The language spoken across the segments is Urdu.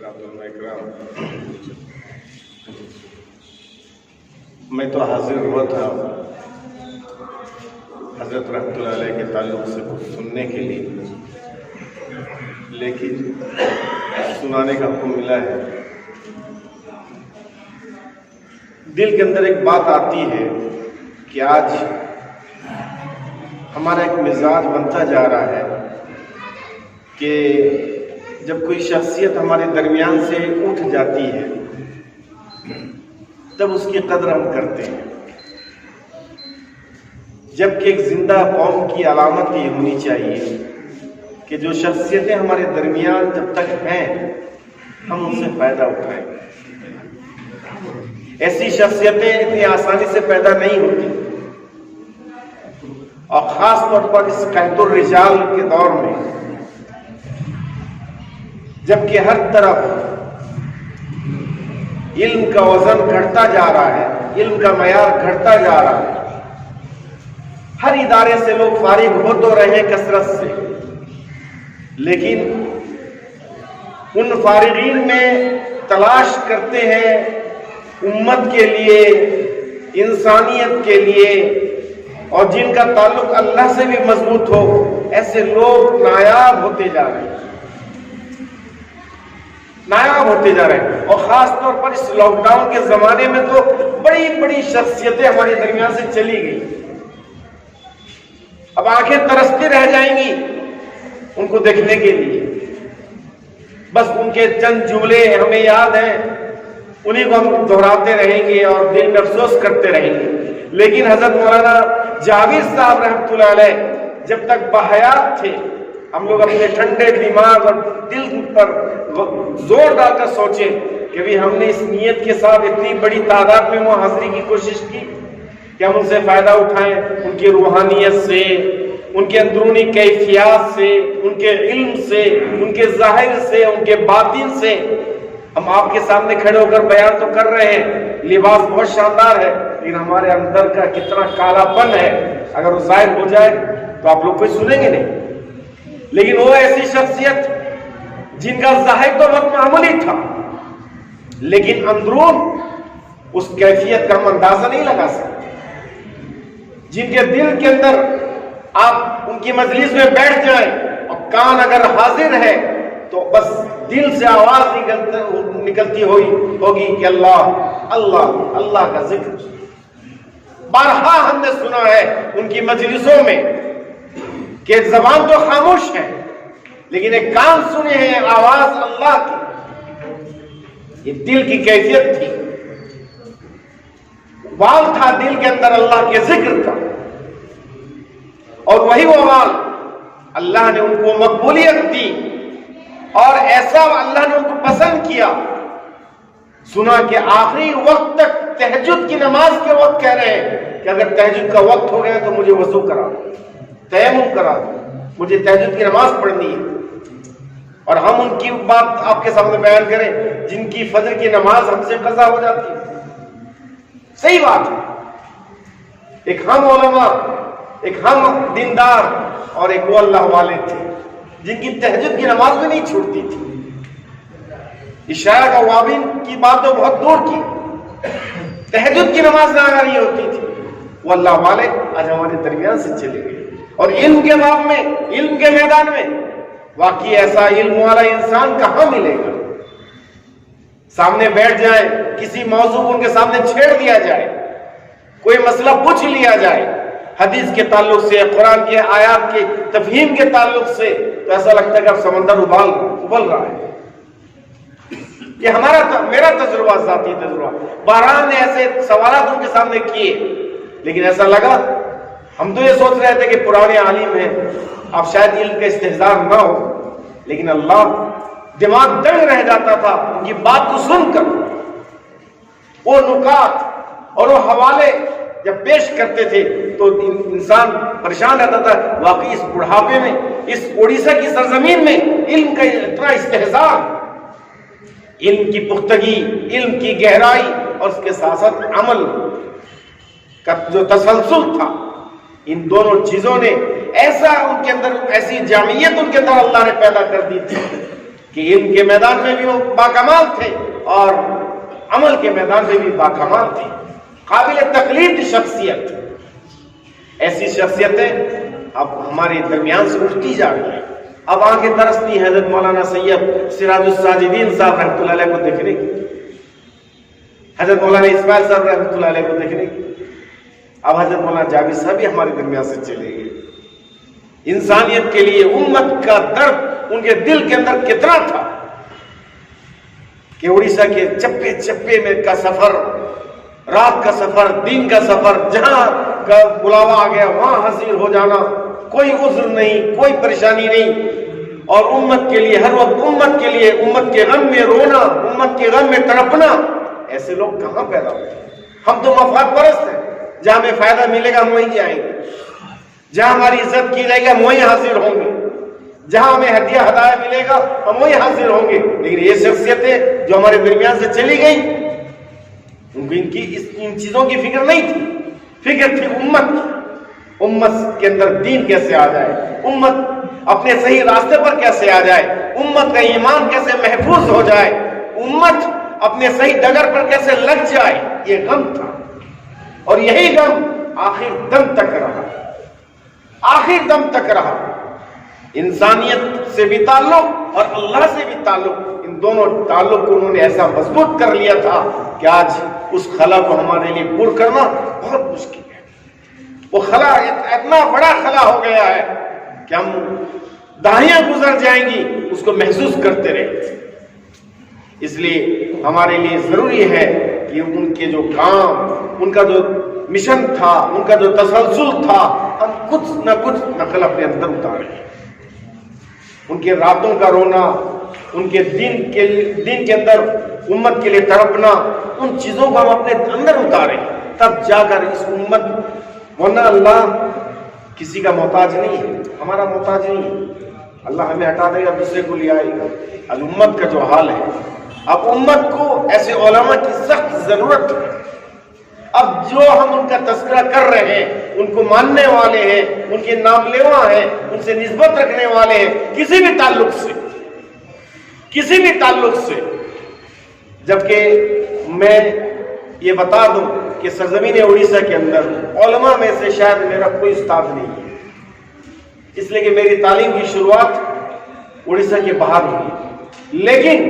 اکرام، میں تو حاضر ہوا تھا حضرت رحمۃ اللہ علیہ کے تعلق سے کچھ سننے کے لیے، لیکن سنانے کا حکم ملا ہے۔ دل کے اندر ایک بات آتی ہے کہ آج ہمارا ایک مزاج بنتا جا رہا ہے کہ جب کوئی شخصیت ہمارے درمیان سے اٹھ جاتی ہے تب اس کی قدر ہم کرتے ہیں، جبکہ ایک زندہ قوم کی علامت یہ ہونی چاہیے کہ جو شخصیتیں ہمارے درمیان جب تک ہیں ہم ان سے فائدہ اٹھائیں۔ ایسی شخصیتیں اتنی آسانی سے پیدا نہیں ہوتی، اور خاص طور پر اس قحط الرجال کے دور میں، جبکہ ہر طرف علم کا وزن گھٹتا جا رہا ہے، علم کا معیار گھٹتا جا رہا ہے، ہر ادارے سے لوگ فارغ ہو تو رہے ہیں کثرت سے، لیکن ان فارغین میں تلاش کرتے ہیں امت کے لیے، انسانیت کے لیے، اور جن کا تعلق اللہ سے بھی مضبوط ہو، ایسے لوگ نایاب ہوتے جا رہے ہیں، نایاب ہوتے جا رہے ہیں۔ اور خاص طور پر اس لاک ڈاؤن کے زمانے میں تو بڑی بڑی شخصیتیں ہمارے درمیان سے چلی گئی، اب آنکھیں ترستی رہ جائیں گی ان کو دیکھنے کے لیے، بس ان کے چند جملے ہمیں یاد ہیں، انہیں کو ہم دہراتے رہیں گے اور دل میں افسوس کرتے رہیں گے۔ لیکن حضرت مولانا جاوید صاحب رحمۃ اللہ علیہ جب تک بحیات تھے، ہم لوگ اپنے ٹھنڈے دماغ اور دل پر زور ڈال کر سوچیں کہ بھی ہم نے اس نیت کے ساتھ اتنی بڑی تعداد میں وہاں حاضری کی کوشش کی کہ ہم ان سے فائدہ اٹھائیں، ان کی روحانیت سے، ان کے اندرونی کیفیات سے، ان کے علم سے، ان کے ظاہر سے، ان کے باطن سے۔ ہم آپ کے سامنے کھڑے ہو کر بیان تو کر رہے ہیں، لباس بہت شاندار ہے، لیکن ہمارے اندر کا کتنا کالا پن ہے، اگر وہ ظاہر ہو جائے تو آپ لوگ کوئی سنیں گے نہیں۔ لیکن وہ ایسی شخصیت جن کا ظاہر تو بہت معمولی تھا، لیکن اندرون اس کیفیت کا ہم اندازہ نہیں لگا سکتے، جن کے دل کے اندر آپ ان کی مجلس میں بیٹھ جائیں اور کان اگر حاضر ہے تو بس دل سے آواز نکلتی ہوگی کہ اللہ اللہ اللہ کا ذکر۔ بارہا ہم نے سنا ہے ان کی مجلسوں میں کہ ایک زبان تو خاموش ہے لیکن ایک کان سنے ہیں آواز اللہ کی، یہ دل کی کیفیت تھی، وال تھا دل کے اندر اللہ کے ذکر کا، اور وہی وہ وال اللہ نے ان کو مقبولیت دی، اور ایسا اللہ نے ان کو پسند کیا۔ سنا کہ آخری وقت تک تہجد کی نماز کے وقت کہہ رہے ہیں کہ اگر تہجد کا وقت ہو گیا تو مجھے وضو کرا دو، تیمم کرا دو، مجھے تہجد کی نماز پڑھنی ہے۔ اور ہم ان کی بات آپ کے سامنے بیان کریں جن کی فجر کی نماز ہم سے قضا ہو جاتی ہے، صحیح بات ہے۔ ایک ہم علماء، ایک ہم دیندار، اور ایک وہ اللہ والے تھے جن کی تہجد کی نماز میں نہیں چھوٹتی تھی۔ عشاء کا وابن کی بات تو بہت دور کی، تہجد کی نماز نہ نہیں ہوتی تھی۔ وہ اللہ والے آج ہمارے درمیان سے چلے گئے، اور علم کے باب میں، علم کے میدان میں واقعی ایسا علم والا انسان کہاں ملے گا؟ سامنے بیٹھ جائے، کسی موضوع کو ان کے سامنے چھیڑ دیا جائے، کوئی مسئلہ پوچھ لیا جائے حدیث کے تعلق سے، قرآن کے آیات کے تفہیم کے تعلق سے، تو ایسا لگتا ہے کہ اب سمندر ابل رہا ہے۔ یہ میرا تجربہ، ذاتی تجربہ، بہرحال نے ایسے سوالات ان کے سامنے کیے، لیکن ایسا لگا ہم تو یہ سوچ رہے تھے کہ پرانے عالم ہیں، اب شاید علم کا استحضار نہ ہو، لیکن اللہ دماغ دنگ رہ جاتا تھا ان کی بات کو سن کر۔ وہ نکات اور وہ حوالے جب پیش کرتے تھے تو انسان پریشان رہتا تھا، واقعی اس بڑھاپے میں، اس اڑیسہ کی سرزمین میں علم کا اتنا استحضار، علم کی پختگی، علم کی گہرائی، اور اس کے ساتھ ساتھ عمل کا جو تسلسل تھا، ان دونوں چیزوں نے ایسا ان کے اندر، ایسی جامعیت ان کے اندر اللہ نے پیدا کر دی تھی کہ علم کے میدان میں بھی وہ باکمال تھے اور عمل کے میدان میں بھی باکمال تھے، قابل تقلید شخصیت۔ ایسی شخصیتیں اب ہمارے درمیان سے اٹھتی جا رہی ہیں۔ اب آنکھیں ترستی ہیں حضرت مولانا سید سراج الساجدین صاحب رحمۃ اللہ علیہ کو دیکھنے کی، حضرت مولانا اسماعیل صاحب رحمۃ اللہ علیہ کو دیکھنے کی۔ اب حضرت مولانا جابر صاحب بھی ہمارے درمیان سے چلے گئے۔ انسانیت کے لیے امت کا درد ان کے دل کے اندر کتنا تھا کہ اڑیسہ کے چپے چپے میں کا سفر، رات کا سفر، دن کا سفر، جہاں کا بلاوا آ گیا وہاں حاضر ہو جانا، کوئی عذر نہیں، کوئی پریشانی نہیں، اور امت کے لیے ہر وقت امت کے لیے، امت کے غم میں رونا، امت کے غم میں تڑپنا۔ ایسے لوگ کہاں پیدا ہوتے ہیں؟ ہم تو مفاد پرست ہیں، جہاں ہمیں فائدہ ملے گا ہم وہیں جائیں گے، جہاں ہماری عزت کی جائے گی ہم وہیں حاضر ہوں گے، جہاں ہمیں ہدیہ ہدایہ ملے گا ہم وہیں حاضر ہوں گے۔ لیکن یہ شخصیتیں جو ہمارے درمیان سے چلی گئی، ان چیزوں کی فکر نہیں تھی، فکر تھی امت کے اندر دین کیسے آ جائے، امت اپنے صحیح راستے پر کیسے آ جائے، امت کا ایمان کیسے محفوظ ہو جائے، امت اپنے صحیح ڈگر پر کیسے لگ جائے، یہ غم تھا۔ اور یہی غم آخر دم تک رہا، آخر دم تک رہا۔ انسانیت سے بھی تعلق اور اللہ سے بھی تعلق، ان دونوں تعلق کو انہوں نے ایسا مضبوط کر لیا تھا کہ آج اس خلا کو ہمارے لیے پور کرنا بہت مشکل ہے۔ وہ خلا اتنا بڑا خلا ہو گیا ہے کہ ہم دہائیاں گزر جائیں گی اس کو محسوس کرتے رہے۔ اس لیے ہمارے لیے ضروری ہے کہ ان کے جو کام، ان کا جو مشن تھا، ان کا جو تسلسل تھا، ہم کچھ نہ کچھ نقل اپنے اندر اتاریں۔ ان کے راتوں کا رونا، ان کے دین کے اندر امت کے لیے تڑپنا، ان چیزوں کو ہم اپنے اندر اتاریں، تب جا کر اس امت، ورنہ اللہ کسی کا محتاج نہیں ہے، ہمارا محتاج نہیں ہے۔ اللہ ہمیں ہٹا دے گا، دوسرے کو لے آئے گا۔ اب امت کا جو حال ہے، اب امت کو ایسے علماء کی سخت ضرورت ہے۔ اب جو ہم ان کا تذکرہ کر رہے ہیں، ان کو ماننے والے ہیں، ان کے نام لیوا ہیں، ان سے نسبت رکھنے والے ہیں، کسی بھی تعلق سے، جبکہ میں یہ بتا دوں کہ سرزمین اڑیسہ کے اندر علماء میں سے شاید میرا کوئی استاد نہیں ہے، اس لیے کہ میری تعلیم کی شروعات اڑیسہ کے باہر ہوئی، لیکن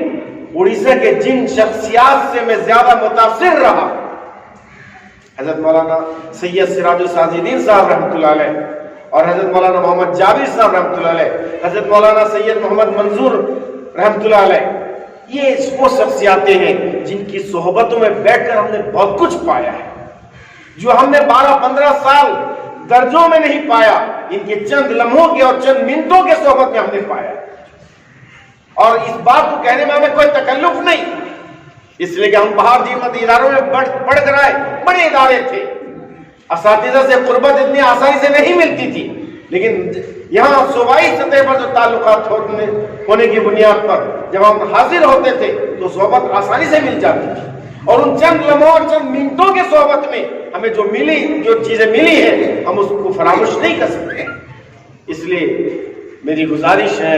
اڑیسہ کے جن شخصیات سے میں زیادہ متاثر رہا، حضرت مولانا سید سراج الساجدین صاحب رحمۃ اللہ علیہ اور حضرت مولانا محمد جابر صاحب رحمۃ اللہ علیہ، حضرت مولانا سید محمد منظور رحمۃ اللہ علیہ، یہ وہ شخصیاتیں ہیں جن کی صحبتوں میں بیٹھ کر ہم نے بہت کچھ پایا ہے، جو ہم نے 12-15 سال درجوں میں نہیں پایا، ان کے چند لمحوں کے اور چند منٹوں کے صحبت میں ہم نے پایا۔ اور اس بات کو کہنے میں ہمیں کوئی تکلف نہیں، اس لیے کہ ہم باہر جیمت اداروں میں پڑھ کر آئے، بڑے ادارے تھے، اساتذہ سے قربت اتنی آسانی سے نہیں ملتی تھی، لیکن یہاں صوبائی سطح پر جو تعلقات ہونے کی بنیاد پر جب ہم حاضر ہوتے تھے تو صحبت آسانی سے مل جاتی تھی، اور ان چند لمحوں اور چند منٹوں کے صحبت میں ہمیں جو چیزیں ملی ہیں ہم اس کو فراموش نہیں کر سکتے۔ اس لیے میری گزارش ہے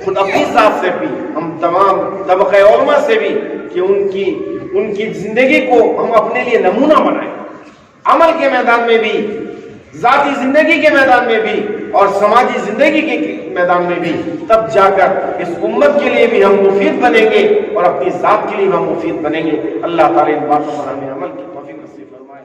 خود اپنی ذات سے بھی، ہم تمام طبقہ علماء سے بھی، کہ ان کی زندگی کو ہم اپنے لیے نمونہ بنائیں، عمل کے میدان میں بھی، ذاتی زندگی کے میدان میں بھی اور سماجی زندگی کے میدان میں بھی، تب جا کر اس امت کے لیے بھی ہم مفید بنیں گے اور اپنی ذات کے لیے بھی ہم مفید بنیں گے۔ اللہ تعالیٰ ان باتوں پر ہمیں عمل کی توفیق نصیب فرمائے۔